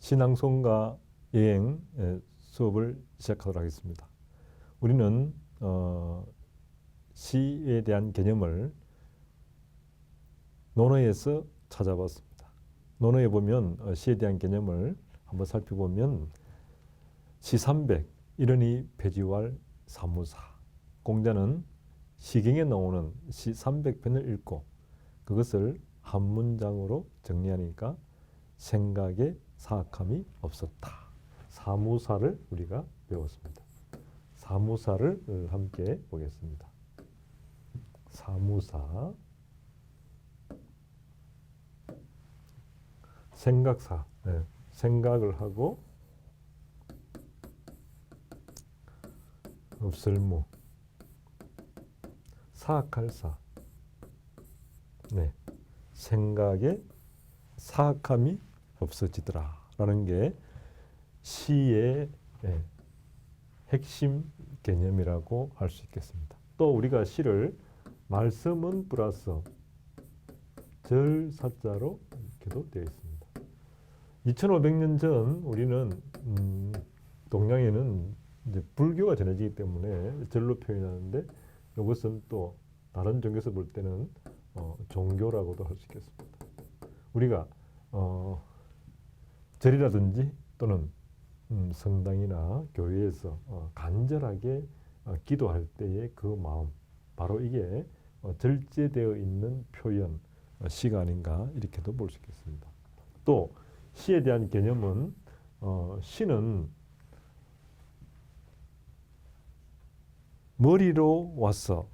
신앙송가 여행 수업을 시작하도록 하겠습니다. 우리는 시에 대한 개념을 논어에서 찾아봤습니다. 논어에 보면 시에 대한 개념을 한번 살펴보면 시300 이른이 폐지왈 사무사, 공자는 시경에 나오는 시 300편을 읽고 그것을 한 문장으로 정리하니까 생각에 사악함이 없었다. 사무사를 우리가 배웠습니다. 사무사를 함께 보겠습니다. 사무사, 생각사, 생각을 하고 없을무, 사악할 사, 생각에 사악함이 없어지더라 라는 게 시의 핵심 개념이라고 할 수 있겠습니다. 또 우리가 시를 말씀은 플러스 절사자로 이렇게도 되어 있습니다. 2500년 전 우리는 동양에는 이제 불교가 전해지기 때문에 절로 표현하는데 이것은 또 다른 종교에서 볼 때는 종교라고도 할 수 있겠습니다. 우리가 절이라든지 또는 성당이나 교회에서 간절하게 기도할 때의 그 마음, 바로 이게 절제되어 있는 표현, 시가 아닌가 이렇게도 볼 수 있겠습니다. 또 시에 대한 개념은 시는 머리로 와서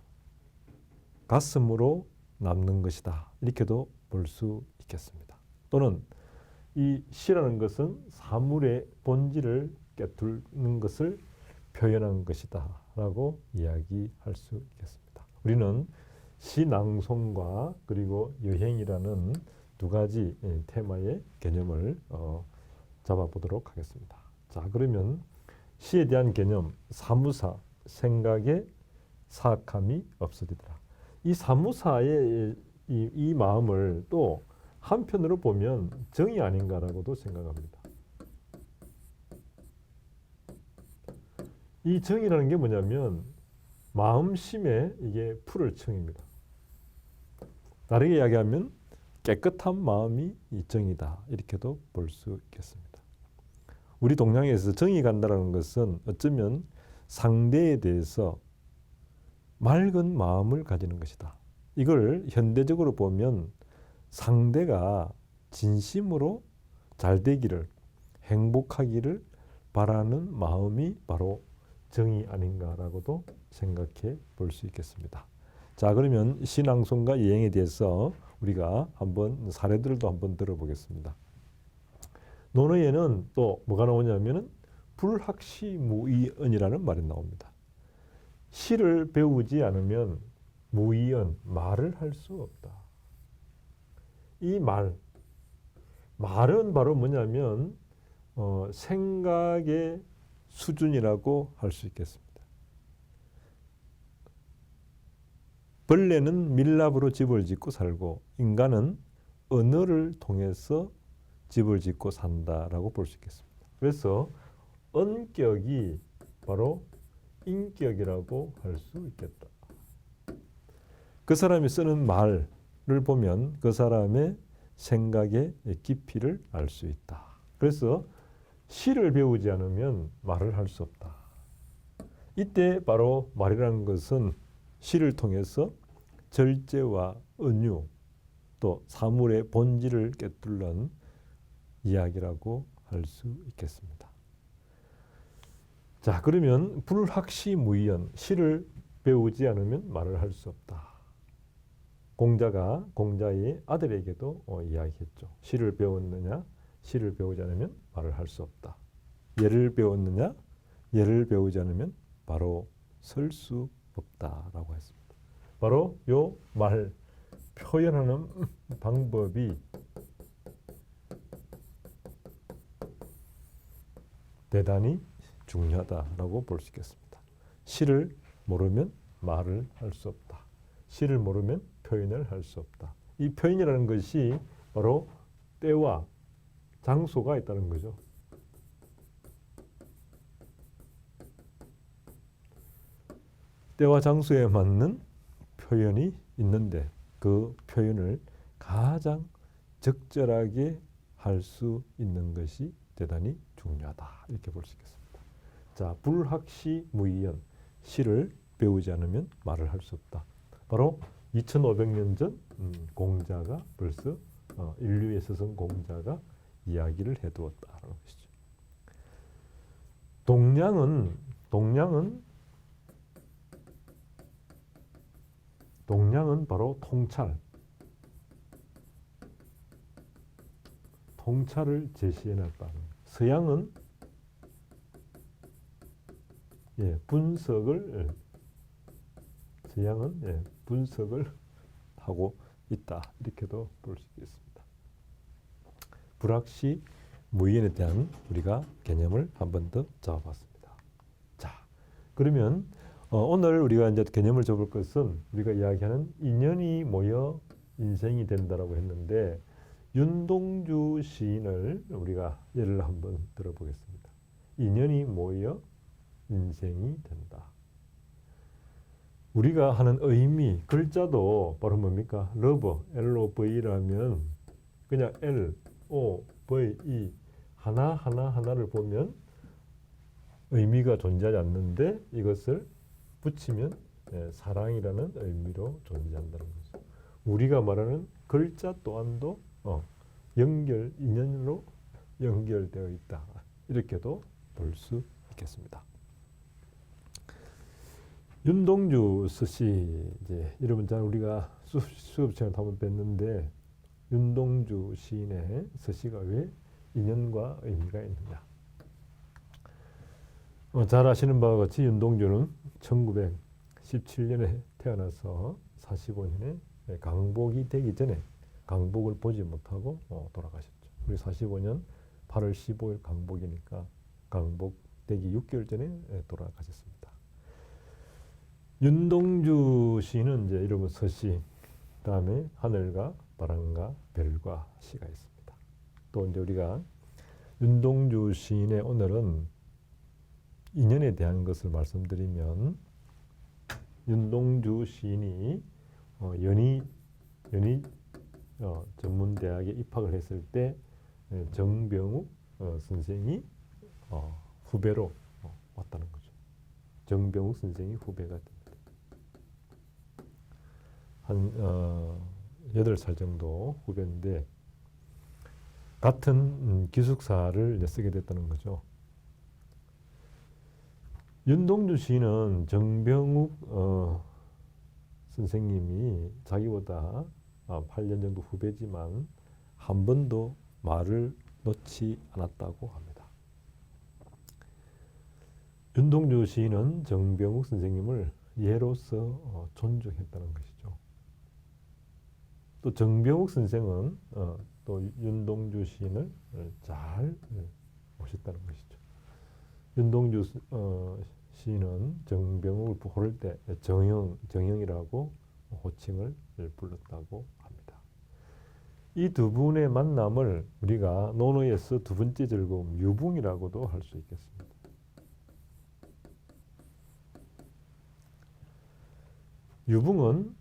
가슴으로 남는 것이다 이렇게도 볼 수 있겠습니다. 또는 이 시라는 것은 사물의 본질을 꿰뚫는 것을 표현한 것이다 라고 이야기할 수 있겠습니다. 우리는 시낭송과 그리고 여행이라는 두 가지 테마의 개념을 잡아보도록 하겠습니다. 자, 그러면 시에 대한 개념, 사무사, 생각에 사악함이 없어지더라. 이 사무사의 이 마음을 또 한편으로 보면 정이 아닌가라고도 생각합니다. 이 정이라는 게 뭐냐면 마음심에 이게 풀을 청입니다. 다르게 이야기하면 깨끗한 마음이 이 정이다 이렇게도 볼 수 있겠습니다. 우리 동양에서 정이 간다는 것은 어쩌면 상대에 대해서 맑은 마음을 가지는 것이다. 이걸 현대적으로 보면 상대가 진심으로 잘 되기를, 행복하기를 바라는 마음이 바로 정이 아닌가라고도 생각해 볼 수 있겠습니다. 자, 그러면 신앙송가 여행에 대해서 우리가 한번 사례들도 한번 들어보겠습니다. 논어에는 또 뭐가 나오냐면은 불학시무이언이라는 말이 나옵니다. 시를 배우지 않으면 무이언, 말을 할 수 없다. 이 말은 바로 뭐냐면 생각의 수준이라고 할 수 있겠습니다. 벌레는 밀랍으로 집을 짓고 살고 인간은 언어를 통해서 집을 짓고 산다라고 볼 수 있겠습니다. 그래서 언격이 바로 인격이라고 할 수 있겠다. 그 사람이 쓰는 말을 보면 그 사람의 생각의 깊이를 알 수 있다. 그래서 시를 배우지 않으면 말을 할 수 없다. 이때 바로 말이라는 것은 시를 통해서 절제와 은유 또 사물의 본질을 꿰뚫는 이야기라고 할 수 있겠습니다. 자, 그러면 불학시무이언, 시를 배우지 않으면 말을 할 수 없다. 공자가 공자의 아들에게도 이야기했죠. 시를 배웠느냐? 시를 배우지 않으면 말을 할 수 없다. 예를 배웠느냐? 예를 배우지 않으면 바로 설 수 없다라고 했습니다. 바로 요 말 표현하는 방법이 대단히 중요하다라고 볼 수 있겠습니다. 시를 모르면 말을 할 수 없다. 시를 모르면 표현을 할 수 없다. 이 표현이라는 것이 바로 때와 장소가 있다는 거죠. 때와 장소에 맞는 표현이 있는데 그 표현을 가장 적절하게 할 수 있는 것이 대단히 중요하다. 이렇게 볼 수 있겠습니다. 자, 불학시 무이연. 시를 배우지 않으면 말을 할 수 없다. 바로 2500년 전 공자가 벌써 인류의 스승 공자가 이야기를 해두었다는 것이죠. 동량은 바로 통찰을 제시해놨다. 서양은 분석을 하고 있다. 이렇게도 볼 수 있겠습니다. 불학시 무이연에 대한 우리가 개념을 한 번 더 잡아봤습니다. 자, 그러면 오늘 우리가 이제 개념을 잡을 것은 우리가 이야기하는 인연이 모여 인생이 된다라고 했는데 윤동주 시인을 우리가 예를 한번 들어보겠습니다. 인연이 모여 인생이 된다. 우리가 하는 의미, 글자도 바로 뭡니까? 러브, LOV라면 그냥 L, O, V, E 하나를 보면 의미가 존재하지 않는데 이것을 붙이면 사랑이라는 의미로 존재한다는 거죠. 우리가 말하는 글자 또한도 인연으로 연결되어 있다. 이렇게도 볼 수 있겠습니다. 윤동주 서시 여러분 잘 우리가 수업 시간에 한번 뵀는데 윤동주 시인의 서시가 왜 인연과 의미가 있느냐? 잘 아시는 바와 같이 윤동주는 1917년에 태어나서 45년에 강복이 되기 전에 강복을 보지 못하고 돌아가셨죠. 우리 45년 8월 15일 강복이니까 강복되기 6개월 전에 돌아가셨습니다. 윤동주 시는 이제 이름은 서시, 다음에 하늘과 바람과 별과 시가 있습니다. 또 이제 우리가 윤동주 시인의 오늘은 인연에 대한 것을 말씀드리면 윤동주 시인이 연희 전문대학에 입학을 했을 때 정병욱 선생이 후배로 왔다는 거죠. 정병욱 선생이 후배가 됩니다. 한 8살 정도 후배인데 같은 기숙사를 이제 쓰게 됐다는 거죠. 윤동주 시인은 정병욱 선생님이 자기보다 8년 정도 후배지만 한 번도 말을 놓지 않았다고 합니다. 윤동주 시인은 정병욱 선생님을 예로서 존중했다는 것이죠. 또 정병욱 선생은 또 윤동주 시인을 잘 모셨다는 것이죠. 윤동주 시인은 정병욱을 부를 때 정형이라고 호칭을 불렀다고 합니다. 이 두 분의 만남을 우리가 논어에서 두 번째 즐거움 유붕이라고도 할 수 있겠습니다. 유붕은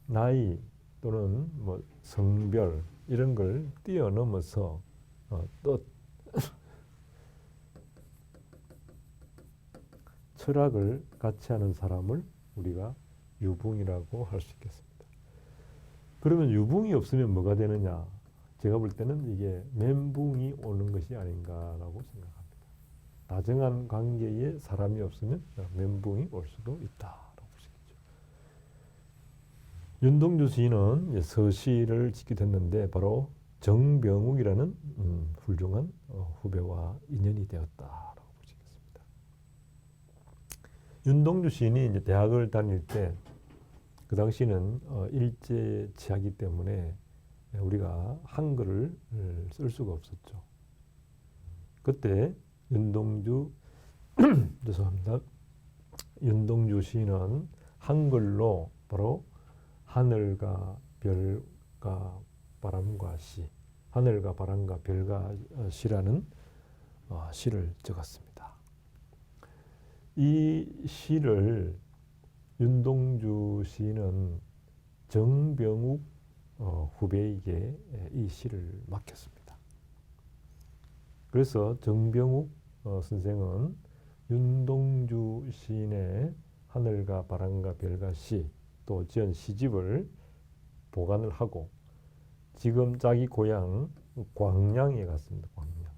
나이 또는 뭐 성별 이런 걸 뛰어넘어서 또 철학을 같이 하는 사람을 우리가 유붕이라고 할 수 있겠습니다. 그러면 유붕이 없으면 뭐가 되느냐? 제가 볼 때는 이게 멘붕이 오는 것이 아닌가라고 생각합니다. 다정한 관계에 사람이 없으면 멘붕이 올 수도 있다라고 볼 수 있겠죠. 윤동주 시인은 서시를 짓게 됐는데 바로 정병욱이라는 훌륭한 후배와 인연이 되었다. 윤동주 시인이 이제 대학을 다닐 때 그 당시는 일제 치하기 때문에 우리가 한글을 쓸 수가 없었죠. 그때 죄송합니다. 윤동주 시인은 한글로 바로 하늘과 별과 바람과 시, 하늘과 바람과 별과 시라는 시를 적었습니다. 이 시를 윤동주 시인은 정병욱 후배에게 이 시를 맡겼습니다. 그래서 정병욱 선생은 윤동주 시인의 하늘과 바람과 별과 시, 또 지은 시집을 보관을 하고 지금 자기 고향 광양에 갔습니다. 광양.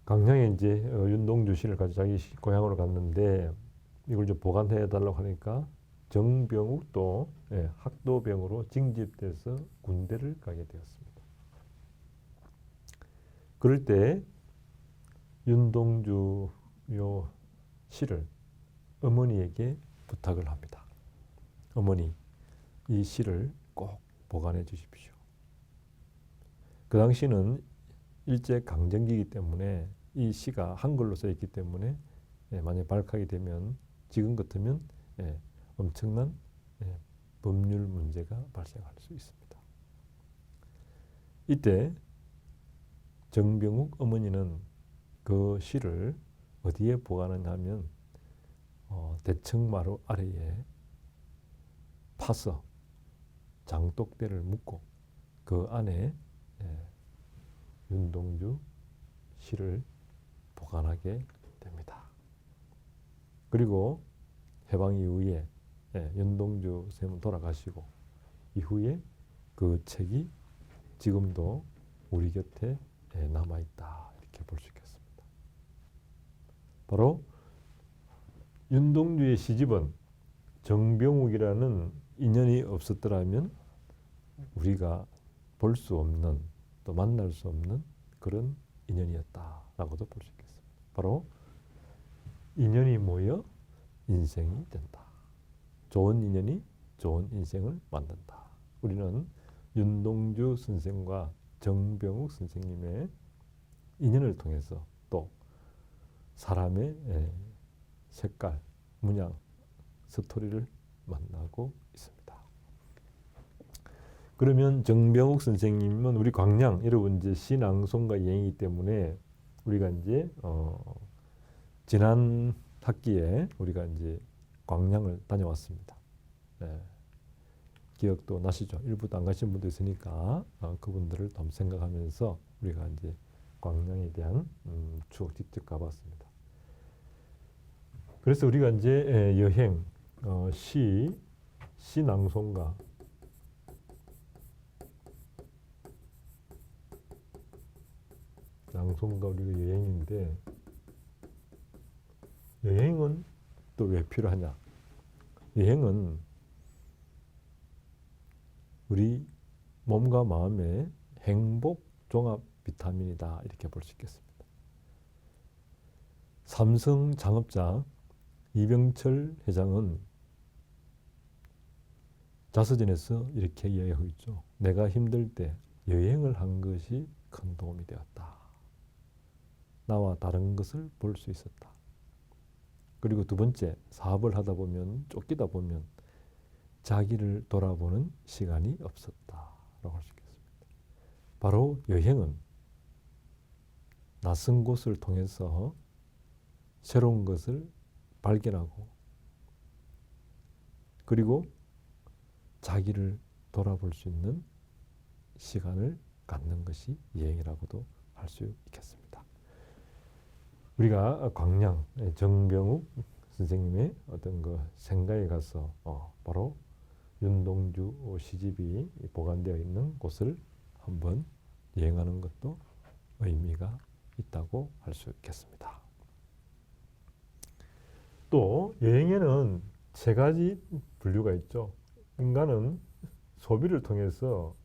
광양에 이제 윤동주 시를 가지고 자기 고향으로 갔는데 이걸 좀 보관해 달라고 하니까 정병욱도 학도병으로 징집돼서 군대를 가게 되었습니다. 그럴 때 윤동주 요 시를 어머니에게 부탁을 합니다. 어머니, 이 시를 꼭 보관해 주십시오. 그 당시는 일제강점기이기 때문에 이 시가 한글로 써 있기 때문에 만약 발각이 되면 지금 같으면 엄청난 법률 문제가 발생할 수 있습니다. 이때 정병욱 어머니는 그 시를 어디에 보관하냐면 대청마루 아래에 파서 장독대를 묶고 그 안에 윤동주 시를 보관하게 됩니다. 그리고 해방 이후에 윤동주 선생님은 돌아가시고 이후에 그 책이 지금도 우리 곁에 남아있다 이렇게 볼 수 있겠습니다. 바로 윤동주의 시집은 정병욱이라는 인연이 없었더라면 우리가 볼 수 없는 또 만날 수 없는 그런 인연이었다라고도 볼 수 있겠습니다. 바로 인연이 모여 인생이 된다. 좋은 인연이 좋은 인생을 만든다. 우리는 윤동주 선생과 정병욱 선생님의 인연을 통해서 또 사람의 색깔, 문양, 스토리를 만나고 있습니다. 그러면 정병욱 선생님은 우리 광양, 여러분 이제 시낭송가 여행이기 때문에 우리가 이제 지난 학기에 우리가 이제 광양을 다녀왔습니다. 기억도 나시죠? 일부도 안 가신 분도 있으니까 그분들을 좀 생각하면서 우리가 이제 광양에 대한 추억 직접 가봤습니다. 그래서 우리가 이제 여행, 시낭송가, 낭송가 우리가 여행인데 여행은 또 왜 필요하냐? 여행은 우리 몸과 마음의 행복 종합 비타민이다 이렇게 볼 수 있겠습니다. 삼성 창업자 이병철 회장은 자서전에서 이렇게 이야기하고 있죠. 내가 힘들 때 여행을 한 것이 큰 도움이 되었다. 나와 다른 것을 볼 수 있었다. 그리고 두 번째, 사업을 하다 보면 쫓기다 보면 자기를 돌아보는 시간이 없었다라고 할 수 있겠습니다. 바로 여행은 낯선 곳을 통해서 새로운 것을 발견하고 그리고 자기를 돌아볼 수 있는 시간을 갖는 것이 여행이라고도 할 수 있겠습니다. 우리가 광양 정병욱 선생님의 어떤 그 생가에 가서 바로 윤동주 시집이 보관되어 있는 곳을 한번 여행하는 것도 의미가 있다고 할 수 있겠습니다. 또 여행에는 세 가지 분류가 있죠. 인간은 소비를 통해서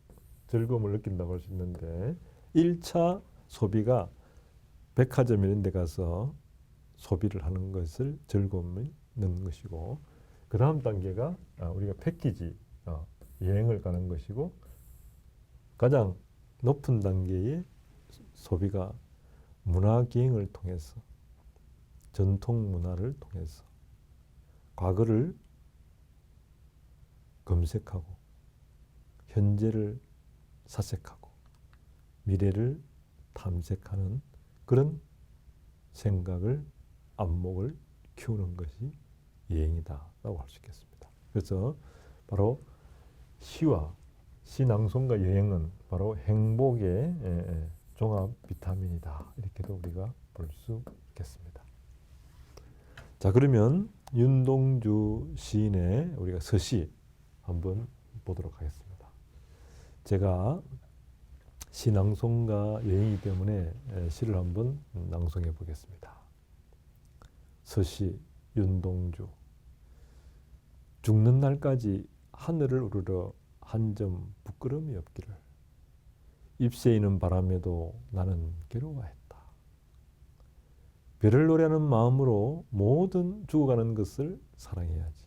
즐거움을 느낀다고 할 수 있는데 1차 소비가 백화점 이런 데 가서 소비를 하는 것을 즐거움을 넣는 것이고 그 다음 단계가 우리가 패키지 여행을 가는 것이고 가장 높은 단계의 소비가 문화기행을 통해서 전통 문화를 통해서 과거를 검색하고 현재를 사색하고 미래를 탐색하는 그런 생각을 안목을 키우는 것이 여행이다라고 할 수 있겠습니다. 그래서 바로 시와 시낭송과 여행은 바로 행복의 종합 비타민이다. 이렇게도 우리가 볼 수 있겠습니다. 자, 그러면 윤동주 시인의 우리가 서시 한번 보도록 하겠습니다. 제가 시낭송가 여행이기 때문에 시를 한번 낭송해 보겠습니다. 서시 윤동주. 죽는 날까지 하늘을 우러러 한 점 부끄러움이 없기를. 잎새이는 바람에도 나는 괴로워했다. 별을 노래하는 마음으로 모든 죽어가는 것을 사랑해야지.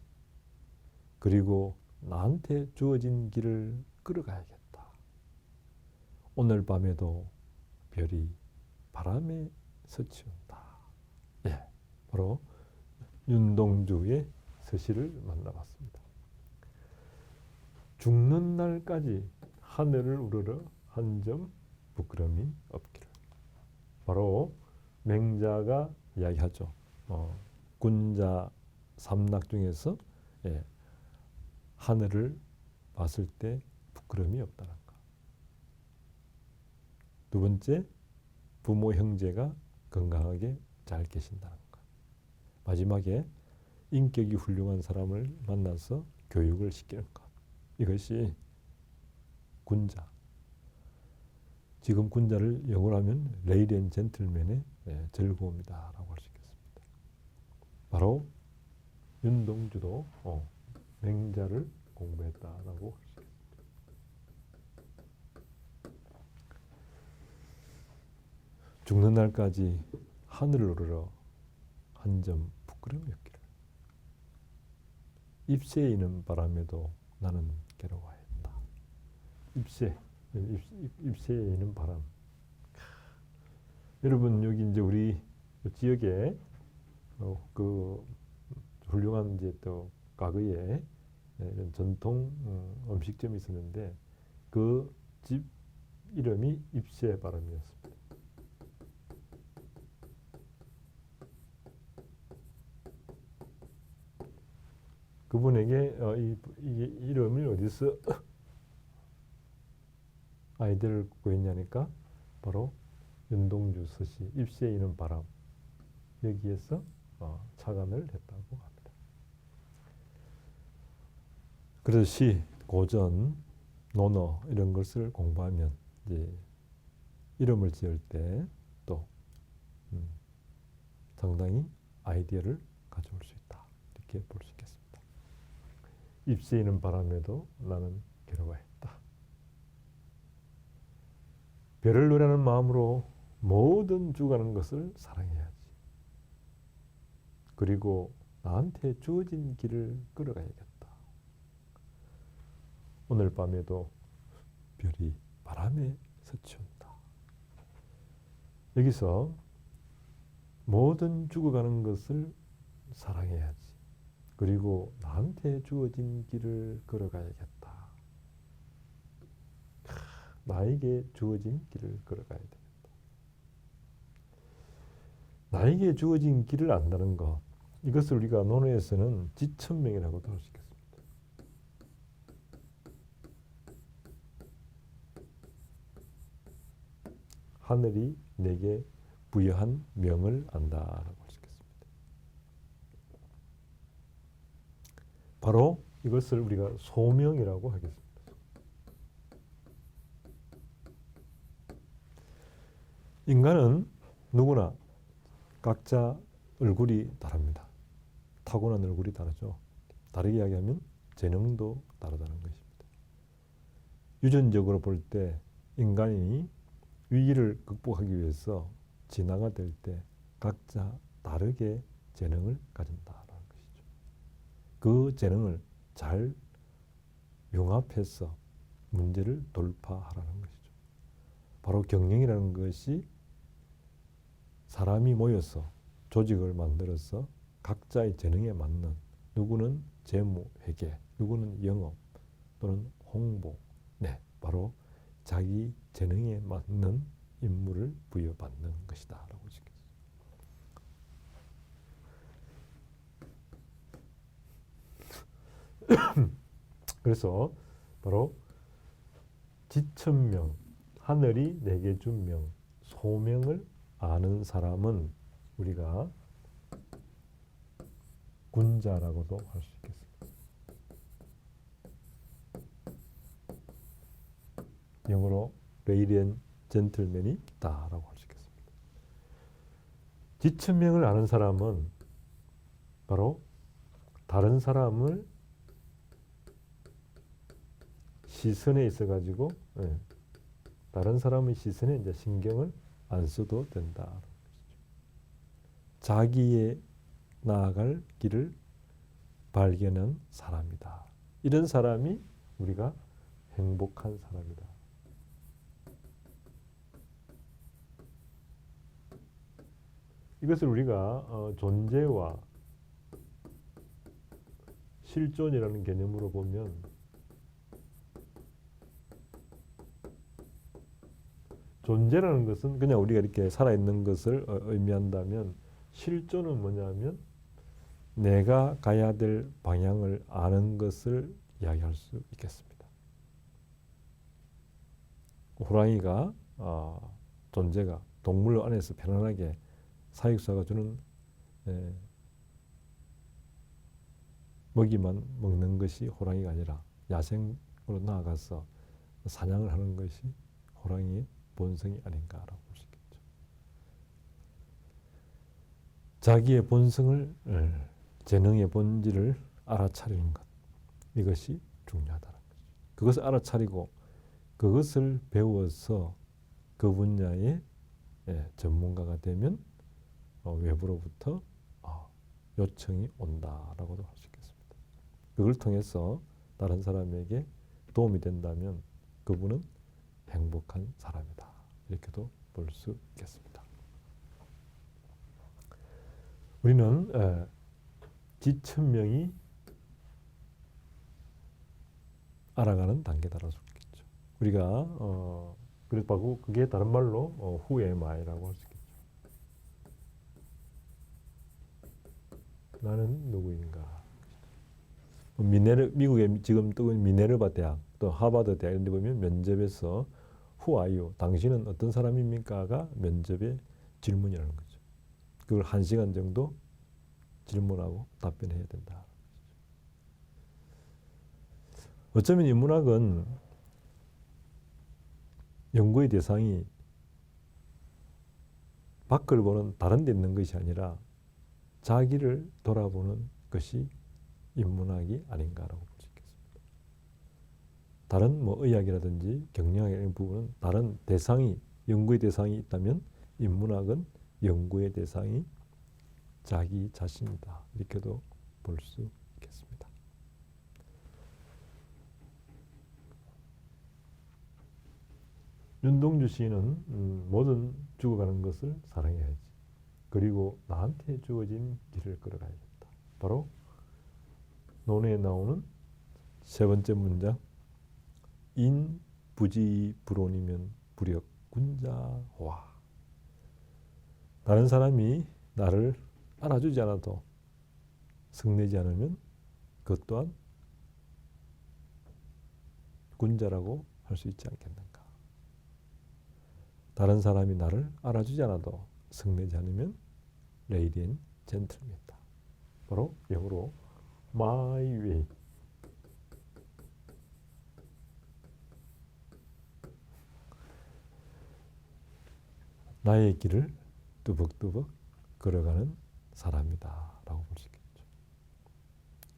그리고 나한테 주어진 길을 걸어가야겠다. 오늘 밤에도 별이 바람에 스치운다. 예, 바로 윤동주의 서시를 만나봤습니다. 죽는 날까지 하늘을 우러러 한 점 부끄러움이 없기를. 바로 맹자가 이야기하죠. 군자 삼락 중에서 하늘을 봤을 때 부끄러움이 없다는 것. 두 번째, 부모 형제가 건강하게 잘 계신다는 것. 마지막에 인격이 훌륭한 사람을 만나서 교육을 시키는 것. 이것이 군자. 지금 군자를 영어로 하면 레이디 앤 젠틀맨의 즐거움이다라고 할 수 있겠습니다. 바로 윤동주도 맹자를 공부했다라고 할 수 있습니다. 죽는 날까지 하늘을 우러러 한 점 부끄러움이 없기를. 잎새에 있는 바람에도 나는 괴로워했다. 잎새에 있는 바람. 여러분, 여기 이제 우리 지역에 그 훌륭한 이제 또 과거에 이런 전통 음식점이 있었는데 그 집 이름이 잎새 바람이었습니다. 그분에게 이게 이름을 어디서 아이디어를 구했냐니까 바로 윤동주 서시 잎새에 있는 바람, 여기에서 착안을 했다고 합니다. 그래서 시, 고전, 논어 이런 것을 공부하면 이제 이름을 지을 때 또 상당히 아이디어를 가져올 수 있다. 이렇게 볼 수 있겠습니다. 잎새에 있는 바람에도 나는 괴로워했다. 별을 노래하는 마음으로 모든 죽어가는 것을 사랑해야지. 그리고 나한테 주어진 길을 걸어가야겠다. 오늘 밤에도 별이 바람에 스치운다. 여기서 모든 죽어가는 것을 사랑해야지. 그리고 나한테 주어진 길을 걸어가야겠다. 나에게 주어진 길을 걸어가야 되겠다. 나에게 주어진 길을 안다는 것, 이것을 우리가 논어에서는 지천명이라고도 할 수 있겠습니다. 하늘이 내게 부여한 명을 안다라고 할 수 있겠습니다. 바로 이것을 우리가 소명이라고 하겠습니다. 인간은 누구나 각자 얼굴이 다릅니다. 타고난 얼굴이 다르죠. 다르게 이야기하면 재능도 다르다는 것입니다. 유전적으로 볼 때 인간이 위기를 극복하기 위해서 진화가 될 때 각자 다르게 재능을 가진다는 것이죠. 그 재능을 잘 융합해서 문제를 돌파하라는 것이죠. 바로 경영이라는 것이 사람이 모여서 조직을 만들어서 각자의 재능에 맞는, 누구는 재무, 회계, 누구는 영업, 또는 홍보, 네, 바로 자기 재능에 맞는 임무를 부여받는 것이다 라고 할 수 있겠습니다. 그래서 바로 지천명, 하늘이 내게 준 명, 소명을 아는 사람은 우리가 군자라고도 할 수 있겠습니다. 영어로 레이디언 젠틀맨이 있다라고 할 수 있겠습니다. 지천명을 아는 사람은 바로 다른 사람을 시선에 있어가지고 다른 사람의 시선에 이제 신경을 안 써도 된다. 자기의 나아갈 길을 발견한 사람이다. 이런 사람이 우리가 행복한 사람이다. 이것을 우리가 존재와 실존이라는 개념으로 보면 존재라는 것은 그냥 우리가 이렇게 살아있는 것을 의미한다면 실존은 뭐냐면 내가 가야 될 방향을 아는 것을 이야기할 수 있겠습니다. 호랑이가 존재가 동물 안에서 편안하게 사육사가 주는 먹이만 먹는 것이 호랑이가 아니라 야생으로 나아가서 사냥을 하는 것이 호랑이의 본성이 아닌가라고 볼 수 있겠죠. 자기의 본성을 재능의 본질을 알아차리는 것, 이것이 중요하다는 거죠. 그것을 알아차리고 그것을 배워서 그 분야의 전문가가 되면 외부로부터 요청이 온다라고도 할 수 있겠습니다. 그걸 통해서 다른 사람에게 도움이 된다면 그분은 행복한 사람이다. 이렇게도 볼 수 있겠습니다. 우리는 지천명이 알아가는 단계다라고 할 수 있겠죠. 우리가 그래서 바로 그게 다른 말로 Who am I라고 할 수 있겠죠. 나는 누구인가. 미국에 지금 뜨고 있는 미네르바 대학, 또 하버드 대학 이런 데 보면 면접에서 Who are you? 당신은 어떤 사람입니까?가 면접의 질문이라는 거죠. 그걸 1시간 정도 질문하고 답변해야 된다. 어쩌면 인문학은 연구의 대상이 밖을 보는 다른 데 있는 것이 아니라 자기를 돌아보는 것이 인문학이 아닌가라고 볼 수 있겠습니다. 다른 의학이라든지 경영학 이런 부분은 다른 대상이, 연구의 대상이 있다면 인문학은 연구의 대상이 자기 자신이다. 이렇게도 볼 수 있겠습니다. 윤동주 시인은 모든 죽어가는 것을 사랑해야지. 그리고 나한테 주어진 길을 걸어가야겠다. 바로 논어에 나오는 세 번째 문장, 인부지불온이면 불역군자화. 다른 사람이 나를 알아주지 않아도, 성내지 않으면 그것 또한 군자라고 할 수 있지 않겠는가. 다른 사람이 나를 알아주지 않아도 성내지 않으면 레이디 앤 젠틀맨이다. 바로 영어로 my way. 나의 길을 뚜벅뚜벅 걸어가는 사람이다 라고 볼 수 있겠죠.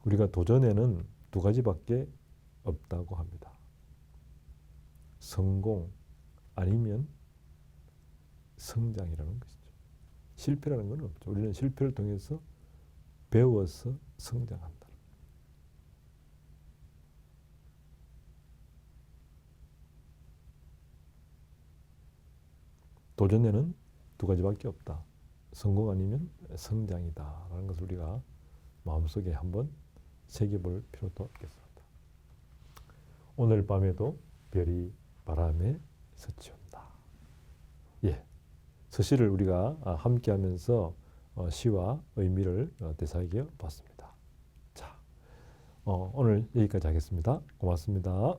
우리가 도전에는 두 가지밖에 없다고 합니다. 성공 아니면 성장이라는 것이죠. 실패라는 건 없죠. 우리는 실패를 통해서 배워서 성장한다. 도전에는 두 가지밖에 없다. 성공 아니면 성장이다 라는 것을 우리가 마음속에 한번 새겨볼 필요도 있겠습니다. 오늘 밤에도 별이 바람에 스치운다. 예, 서시를 우리가 함께하면서 시와 의미를 되새겨 봤습니다. 자, 오늘 여기까지 하겠습니다. 고맙습니다.